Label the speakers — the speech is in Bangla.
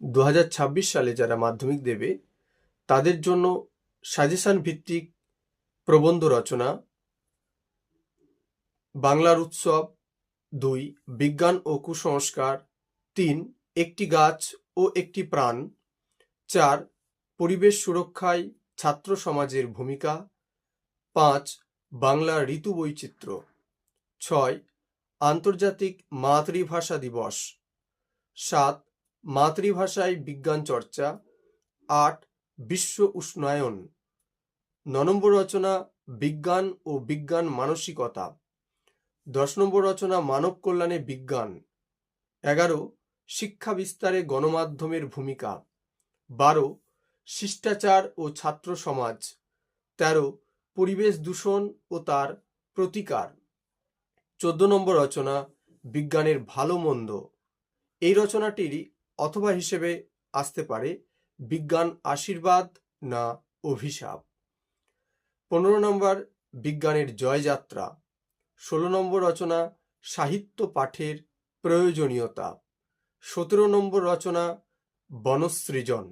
Speaker 1: 2026 সালে যারা মাধ্যমিক দেবে তাদের জন্য সাজেশন ভিত্তিক প্রবন্ধ রচনা, বাংলার উৎসব 2, বিজ্ঞান ও কুসংস্কার 3, একটি গাছ ও একটি প্রাণ 4, পরিবেশ সুরক্ষায় ছাত্র সমাজের ভূমিকা 5, বাংলার ঋতু বৈচিত্র্য 6, আন্তর্জাতিক মাতৃভাষা দিবস 7, মাতৃভাষায় বিজ্ঞান চর্চা 8, বিশ্ব উষ্ণায়ন 9 নম্বর রচনা বিজ্ঞান ও বিজ্ঞান মানসিকতা 10 নম্বর রচনা মানব কল্যাণে বিজ্ঞান 11, শিক্ষা বিস্তারে গণমাধ্যমের ভূমিকা 12, শিষ্টাচার ও ছাত্র সমাজ 13, পরিবেশ দূষণ ও তার প্রতিকার 14 নম্বর রচনা বিজ্ঞানের ভালো মন্দ। এই রচনাটির অথবা হিসেবে আসতে পারে বিজ্ঞান আশীর্বাদ না অভিশাপ। 15 নম্বর বিজ্ঞানের জয়যাত্রা। 16 নম্বর রচনা সাহিত্য পাঠের প্রয়োজনীয়তা। 17 নম্বর রচনা বনসৃজন।